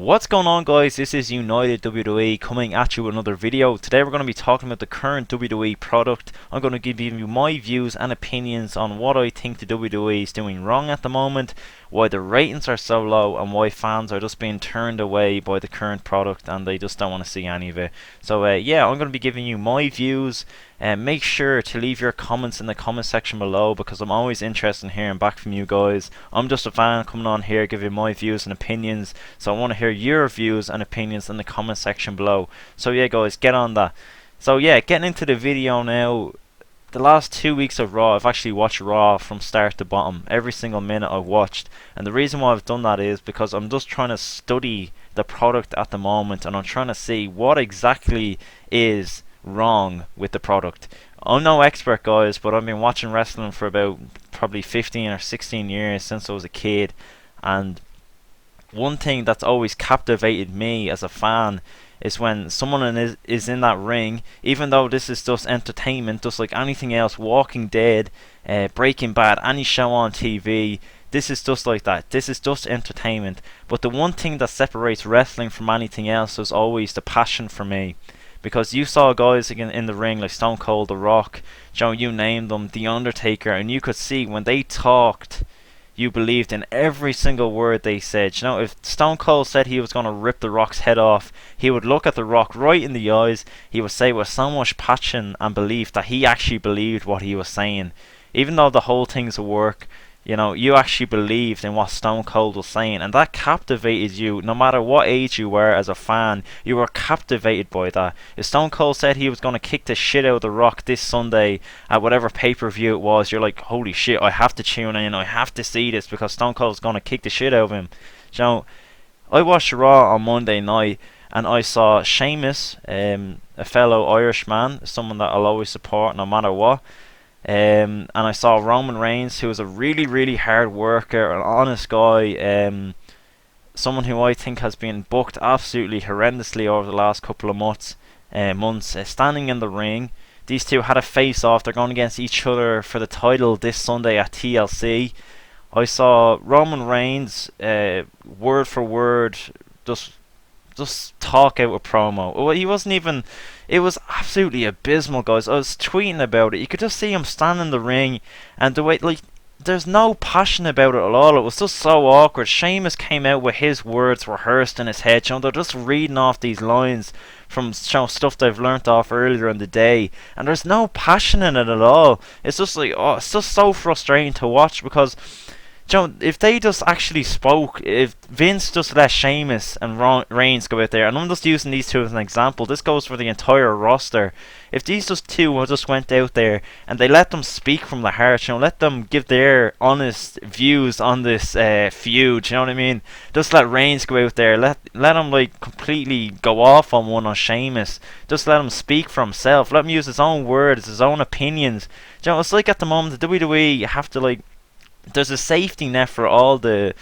What's going on, guys? This is United WWE coming at you with another video. Today we're going to be talking about the current WWE product. I'm going to give you my views and opinions on what I think the WWE is doing wrong at the moment, why the ratings are so low, and why fans are just being turned away by the current product and they just don't want to see any of it. So yeah, I'm going to be giving you my views. Make sure to leave your comments in the comment section below, because I'm always interested in hearing back from you guys. I'm just a fan coming on here giving my views and opinions, so I want to hear your views and opinions in the comment section below. So yeah, guys, get on that. So yeah, getting into the video now. The last 2 weeks of Raw, I've actually watched Raw from start to bottom, every single minute I've watched, and the reason why I've done that is because I'm just trying to study the product at the moment, and I'm trying to see what exactly is wrong with the product. I'm no expert, guys, but I've been watching wrestling for about probably 15 or 16 years since I was a kid, and one thing that's always captivated me as a fan is when someone is in that ring, even though this is just entertainment, just like anything else, Walking Dead, Breaking Bad, any show on TV, this is just like that. This is just entertainment. But the one thing that separates wrestling from anything else is always the passion for me. Because you saw guys again in the ring like Stone Cold, The Rock, Joe, you named them, The Undertaker, and you could see when they talked, you believed in every single word they said. You know, if Stone Cold said he was going to rip The Rock's head off, he would look at The Rock right in the eyes. He would say with so much passion and belief that he actually believed what he was saying. Even though the whole thing's a work, you know, you actually believed in what Stone Cold was saying, and that captivated you. No matter what age you were as a fan, you were captivated by that. If Stone Cold said he was going to kick the shit out of The Rock this Sunday at whatever pay-per-view it was, you're like, holy shit, I have to tune in, I have to see this because Stone Cold's going to kick the shit out of him. So, I watched Raw on Monday night, and I saw Sheamus, a fellow Irishman, someone that I'll always support no matter what. And I saw Roman Reigns, who is a really, really hard worker, an honest guy, someone who I think has been booked absolutely horrendously over the last couple of months, standing in the ring. These two had a face-off. They're going against each other for the title this Sunday at TLC. I saw Roman Reigns, word for word, just talk out a promo. Well, he wasn't even. It was absolutely abysmal, guys. I was tweeting about it. You could just see him standing in the ring, and the way, like, there's no passion about it at all. It was just so awkward. Sheamus came out with his words rehearsed in his head. You know, they're just reading off these lines from stuff they've learnt off earlier in the day, and there's no passion in it at all. It's just like, oh, it's just so frustrating to watch because, Joe, if they just actually spoke, if Vince just let Sheamus and Reigns go out there, and I'm just using these two as an example, this goes for the entire roster. If these two just went out there and they let them speak from the heart, you know, let them give their honest views on this feud, you know what I mean? Just let Reigns go out there, let him like completely go off on one on Sheamus. Just let him speak for himself. Let him use his own words, his own opinions. You know, it's like at the moment the WWE, you have to like. There's a safety net for all the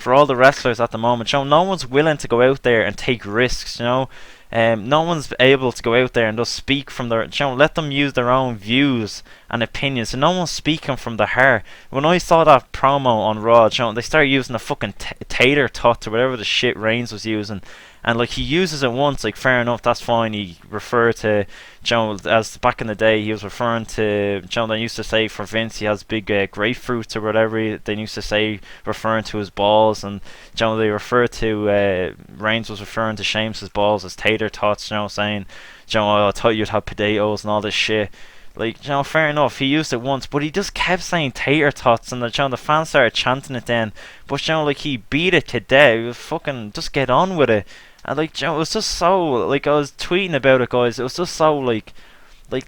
wrestlers at the moment. You know, no one's willing to go out there and take risks. You know, no one's able to go out there and just speak from their. You know, let them use their own views and opinions. And no one's speaking from the heart. When I saw that promo on Raw, you know, they started using a fucking tater tot or whatever the shit Reigns was using. And like, he uses it once, like, fair enough, that's fine. He referred to, Joe, as back in the day, he was referring to, Joe, they used to say for Vince he has big grapefruits or whatever. They used to say, referring to his balls, and Joe, they referred to, Reigns was referring to Sheamus' balls as tater tots, you know, saying, Joe, I thought you'd have potatoes and all this shit. Like, you know, fair enough, he used it once, but he just kept saying tater tots, and the fans started chanting it then. But, you know, like, he beat it to death. Fucking just get on with it. And like, you know, it was just so, like, I was tweeting about it, guys. It was just so like, I'm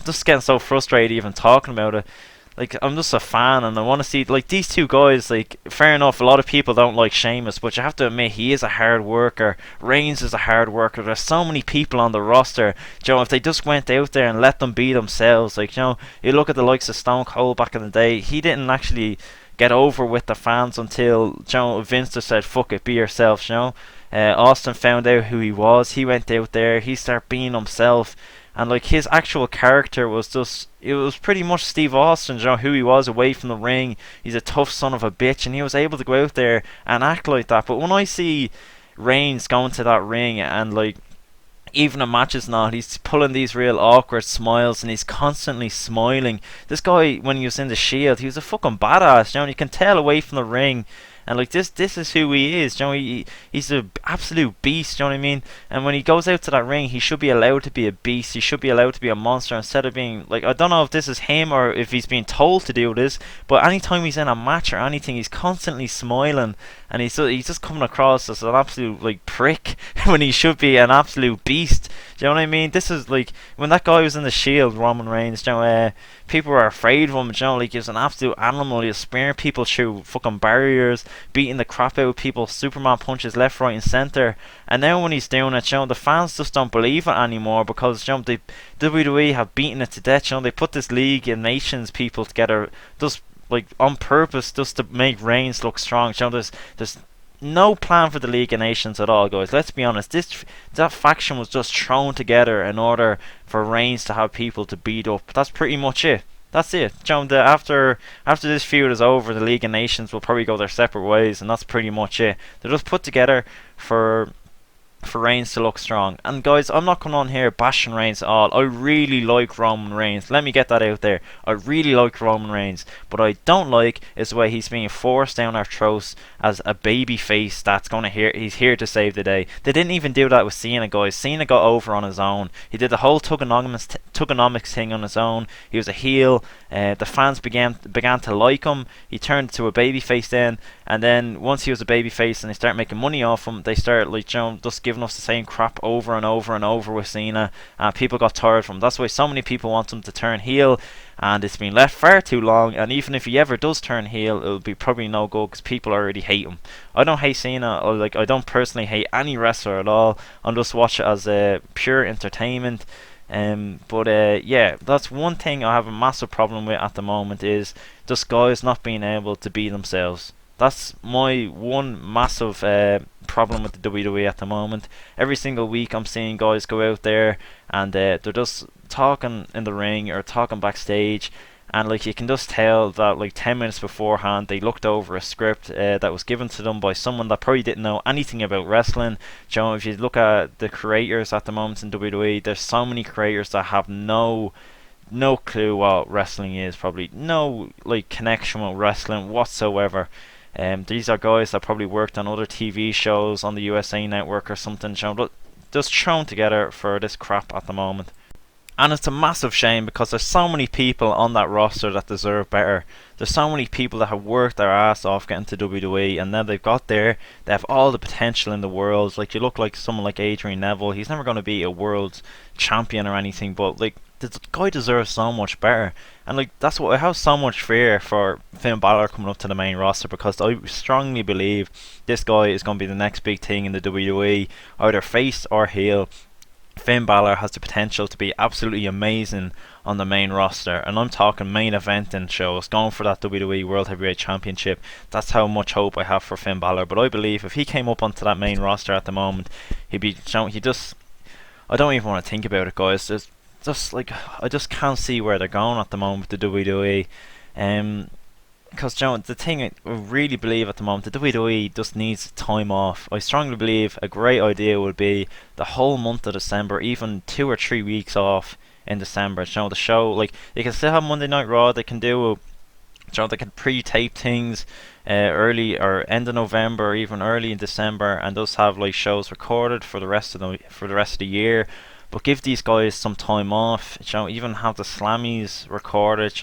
just getting so frustrated even talking about it. Like, I'm just a fan, and I want to see, like, these two guys. Like, fair enough, a lot of people don't like Sheamus, but you have to admit he is a hard worker. Reigns is a hard worker. There's so many people on the roster. You know, if they just went out there and let them be themselves, like, you know, you look at the likes of Stone Cold back in the day. He didn't actually get over with the fans until, you know, Vince just said, "Fuck it, be yourself." You know. Austin found out who he was. He went out there. He started being himself, and like, his actual character was just, it was pretty much Steve Austin. You know, who he was away from the ring. He's a tough son of a bitch, and he was able to go out there and act like that. But when I see Reigns going to that ring and like even in matches now, he's pulling these real awkward smiles and he's constantly smiling. This guy, when he was in the Shield, he was a fucking badass, you know, and you can tell away from the ring. And like this is who he is, you know. He's an absolute beast, you know what I mean. And when he goes out to that ring, he should be allowed to be a beast. He should be allowed to be a monster instead of being like, I don't know if this is him or if he's being told to do this. But anytime he's in a match or anything, he's constantly smiling, and he's just coming across as an absolute like prick when he should be an absolute beast. Do you know what I mean? This is like when that guy was in the Shield, Roman Reigns. You know, people were afraid of him. You know, like he was an absolute animal. He was spearing people through fucking barriers, beating the crap out of people, Superman punches left, right, and centre. And now when he's doing it, you know, the fans just don't believe it anymore because you know the WWE have beaten it to death. You know, they put this League of Nations people together just like on purpose, just to make Reigns look strong. You know, there's no plan for the League of Nations at all, guys. Let's be honest. That faction was just thrown together in order for Reigns to have people to beat up. That's pretty much it. That's it. John, after this feud is over, the League of Nations will probably go their separate ways, and that's pretty much it. They're just put together for Reigns to look strong. And guys, I'm not coming on here bashing Reigns at all. I really like Roman Reigns. Let me get that out there. I really like Roman Reigns. But I don't like is the way he's being forced down our throats as a baby face that's he's here to save the day. They didn't even do that with Cena, guys. Cena got over on his own. He did the whole Thuganomics thing on his own. He was a heel. The fans began to like him. He turned to a baby face then. And then once he was a baby face and they start making money off him, they start like, you know, just giving us the same crap over and over and over with Cena. People got tired from him. That's why so many people want him to turn heel, and it's been left far too long. And even if he ever does turn heel, it'll be probably no good because people already hate him. I don't hate Cena, or like I don't personally hate any wrestler at all. I just watch it as pure entertainment. Yeah, that's one thing I have a massive problem with at the moment is just guys not being able to be themselves. That's my one massive problem with the WWE at the moment. Every single week I'm seeing guys go out there and they're just talking in the ring or talking backstage, and like you can just tell that like 10 minutes beforehand they looked over a script that was given to them by someone that probably didn't know anything about wrestling. You know, if you look at the creators at the moment in WWE, there's so many creators that have no clue what wrestling is, probably no like connection with wrestling whatsoever. These are guys that probably worked on other TV shows on the USA Network or something, you know, just thrown together for this crap at the moment. And it's a massive shame because there's so many people on that roster that deserve better. There's so many people that have worked their ass off getting to WWE, and then they've got there, they have all the potential in the world. Like you look like someone like Adrian Neville, he's never going to be a world champion or anything, but like the guy deserves so much better. And like that's what I have so much fear for Finn Balor coming up to the main roster, because I strongly believe this guy is going to be the next big thing in the WWE, either face or heel. Finn Balor has the potential to be absolutely amazing on the main roster, and I'm talking main eventing shows, going for that WWE World Heavyweight Championship. That's how much hope I have for Finn Balor. But I believe if he came up onto that main roster at the moment, he'd be, I don't even want to think about it, guys. Just like I just can't see where they're going at the moment with the WWE. Because the thing I really believe at the moment, the WWE just needs time off. I strongly believe a great idea would be the whole month of December, even 2 or 3 weeks off in December. The show, like they can still have Monday Night Raw. They can do, they can pre-tape things early or end of November or even early in December, and just have like shows recorded for the rest of the year. But give these guys some time off. Even have the Slammies recorded.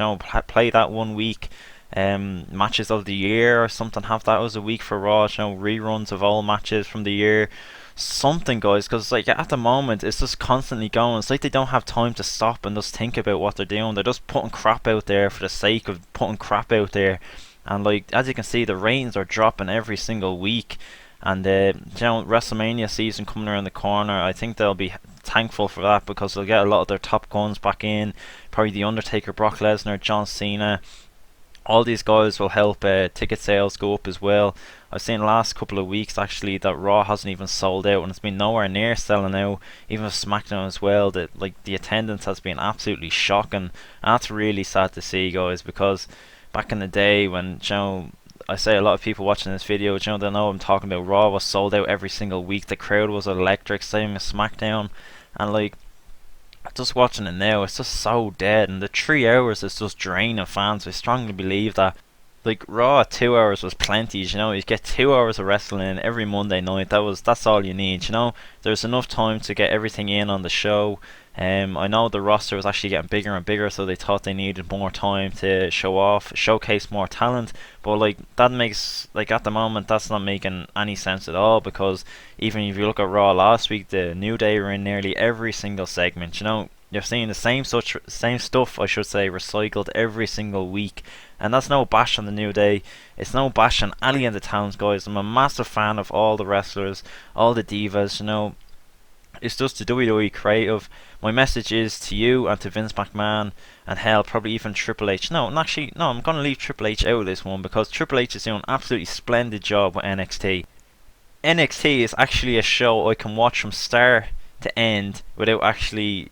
Play that 1 week. Matches of the year or something, have that as a week for Raw, reruns of all matches from the year, something, guys, because like at the moment it's just constantly going. It's like they don't have time to stop and just think about what they're doing. They're just putting crap out there for the sake of putting crap out there, and like as you can see, the ratings are dropping every single week. And WrestleMania season coming around the corner, I think they'll be thankful for that, because they'll get a lot of their top guns back in, probably The Undertaker, Brock Lesnar, John Cena. All these guys will help ticket sales go up as well. I've seen the last couple of weeks actually that Raw hasn't even sold out, and it's been nowhere near selling out. Even with SmackDown as well, that like the attendance has been absolutely shocking. And that's really sad to see, guys, because back in the day when I say a lot of people watching this video, they know I'm talking about. Raw was sold out every single week. The crowd was electric, same as SmackDown, and like just watching it now, it's just so dead, and the 3 hours is just draining fans. I strongly believe that. Like Raw at 2 hours was plenty, you get 2 hours of wrestling every Monday night. That's all you need, There's enough time to get everything in on the show. I know the roster was actually getting bigger and bigger, so they thought they needed more time to showcase more talent. But like that makes like at the moment that's not making any sense at all, because even if you look at Raw last week, the New Day were in nearly every single segment. You're seeing the same stuff, I should say, recycled every single week. And that's no bash on the New Day. It's no bash on any of the Towns guys. I'm a massive fan of all the wrestlers, all the divas. It's just the WWE creative. My message is to you and to Vince McMahon, and hell, probably even Triple H. No, actually, no, I'm going to leave Triple H out of this one, because Triple H is doing an absolutely splendid job with NXT. NXT is actually a show I can watch from start to end without actually,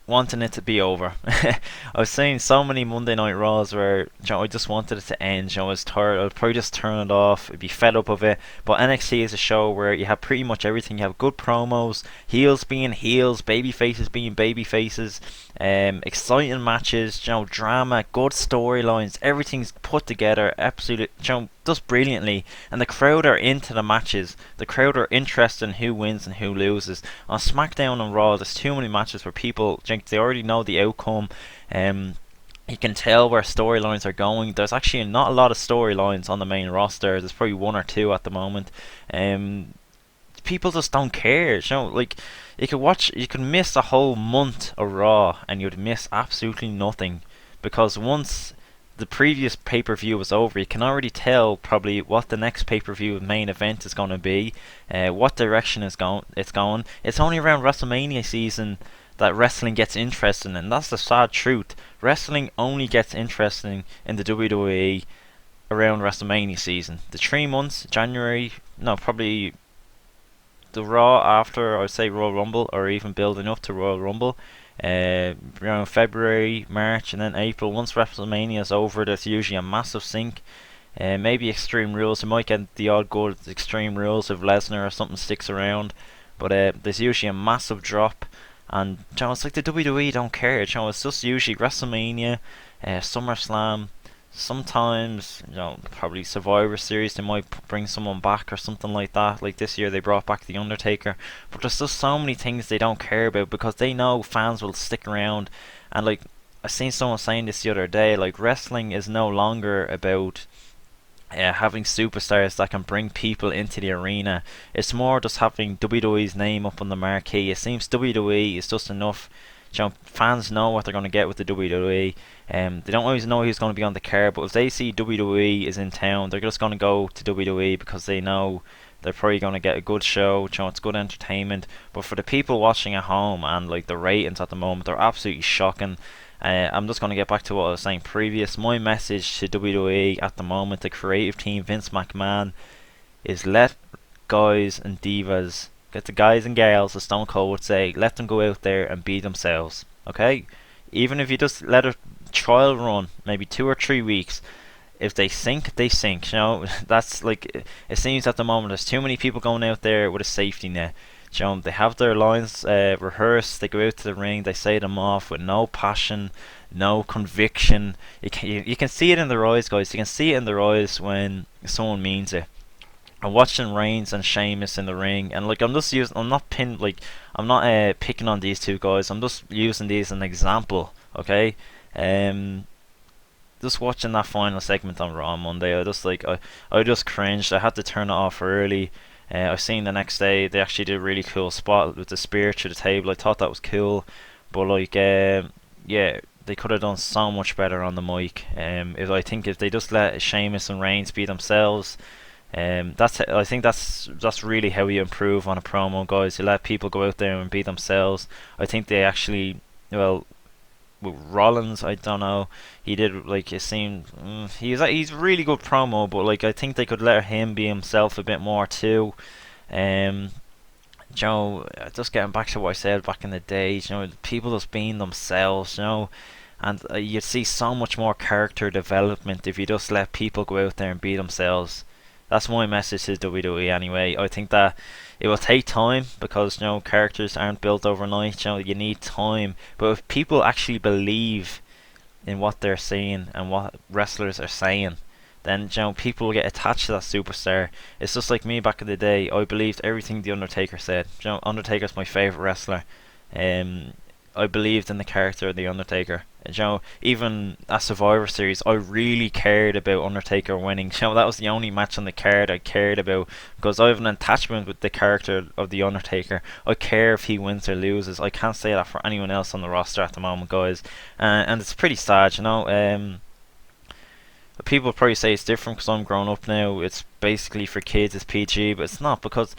wanting it to be over. I was seeing so many Monday Night Raws where I just wanted it to end. I was tired. I'd probably just turn it off. I'd be fed up of it. But NXT is a show where you have pretty much everything. You have good promos, heels being heels, baby faces being baby faces, exciting matches, drama, good storylines. Everything's put together absolutely, just brilliantly, and the crowd are into the matches. The crowd are interested in who wins and who loses. On SmackDown and Raw, there's too many matches where people they already know the outcome. You can tell where storylines are going. There's actually not a lot of storylines on the main roster. There's probably one or two at the moment. People just don't care. Like you could miss a whole month of Raw and you'd miss absolutely nothing, because once the previous pay-per-view was over, you can already tell probably what the next pay-per-view main event is going to be, what direction it's going. It's only around WrestleMania season that wrestling gets interesting, and that's the sad truth. Wrestling only gets interesting in the WWE around WrestleMania season. The 3 months, January, no, probably the Raw after, I would say Royal Rumble, or even building up to Royal Rumble, around February, March, and then April. Once WrestleMania is over, there's usually a massive sink. Maybe Extreme Rules. You might get the odd good Extreme Rules if Lesnar or something sticks around, but there's usually a massive drop. And it's like the WWE don't care. It's just usually WrestleMania, SummerSlam. Sometimes, probably Survivor Series, they might bring someone back or something like that. Like this year, they brought back The Undertaker. But there's just so many things they don't care about, because they know fans will stick around. And like I seen someone saying this the other day, like wrestling is no longer about having superstars that can bring people into the arena. It's more just having WWE's name up on the marquee. It seems WWE is just enough. Fans know what they're going to get with the WWE. They don't always know who's going to be on the card, but if they see WWE is in town, they're just going to go to WWE, because they know they're probably going to get a good show. It's good entertainment. But for the people watching at home, and like the ratings at the moment, they're absolutely shocking. I'm just going to get back to what I was saying previous. My message to WWE at the moment, the creative team, Vince McMahon, is let guys and divas, get the guys and girls, as Stone Cold would say, let them go out there and be themselves. Okay? Even if you just let a trial run, maybe 2 or 3 weeks, if they sink, they sink. That's like, it seems at the moment there's too many people going out there with a safety net. They have their lines rehearsed. They go out to the ring. They say them off with no passion, no conviction. You can see it in their eyes, guys. You can see it in their eyes when someone means it. I'm watching Reigns and Sheamus in the ring, and like I'm not picking on these two guys. I'm just using these as an example, okay? Just watching that final segment on Raw on Monday, I just cringed. I had to turn it off early. I seen the next day they actually did a really cool spot with the spear to the table. I thought that was cool, but yeah, they could have done so much better on the mic. I think if they just let Sheamus and Reigns be themselves, I think that's really how you improve on a promo, guys. You let people go out there and be themselves. I think they actually, with Rollins, I don't know, he did it seemed he's a really good promo, but I think they could let him be himself a bit more too. Just getting back to what I said back in the day, people just being themselves, and you'd see so much more character development if you just let people go out there and be themselves. That's my message to WWE anyway. I think that it will take time because characters aren't built overnight. You need time. But if people actually believe in what they're seeing and what wrestlers are saying, then people will get attached to that superstar. It's just like me back in the day. I believed everything the Undertaker said. Undertaker's my favorite wrestler. Um, I believed in the character of the Undertaker. Even at Survivor Series, I really cared about Undertaker winning. That was the only match on the card I cared about because I have an attachment with the character of the Undertaker. I care if he wins or loses. I can't say that for anyone else on the roster at the moment, guys. And it's pretty sad, people probably say it's different because I'm grown up now. It's basically for kids. It's PG, but it's not because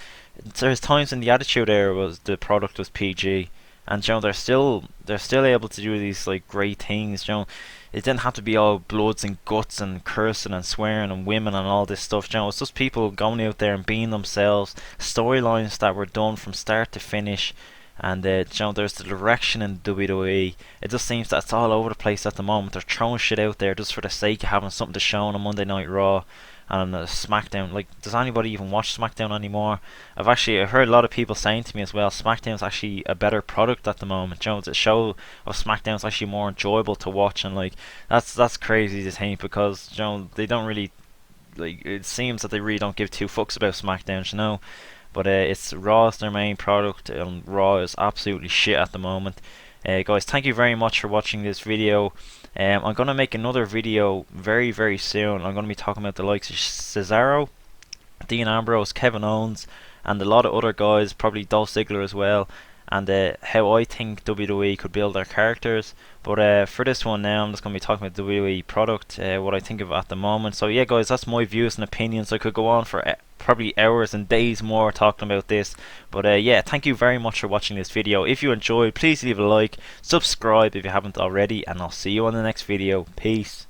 there's times in the Attitude Era was the product was PG, and they're still able to do these like great things. It didn't have to be all bloods and guts and cursing and swearing and women and all this stuff. It's just people going out there and being themselves. Storylines that were done from start to finish. And there's the direction in WWE. It just seems that it's all over the place at the moment. They're throwing shit out there just for the sake of having something to show on a Monday Night Raw and SmackDown. Like, does anybody even watch SmackDown anymore? I've heard a lot of people saying to me as well, SmackDown's actually a better product at the moment. The show of SmackDown's actually more enjoyable to watch, and like that's crazy to think because they don't really like. It seems that they really don't give two fucks about SmackDown, But it's Raw is their main product, and Raw is absolutely shit at the moment. Guys, thank you very much for watching this video. I'm going to make another video very, very soon. I'm going to be talking about the likes of Cesaro, Dean Ambrose, Kevin Owens, and a lot of other guys, probably Dolph Ziggler as well, and how I think WWE could build their characters. But for this one now, I'm just going to be talking about the WWE product, what I think of it at the moment. So yeah, guys, that's my views and opinions. I could go on for probably hours and days more talking about this. But yeah, thank you very much for watching this video. If you enjoyed, please leave a like, subscribe if you haven't already, and I'll see you on the next video. Peace.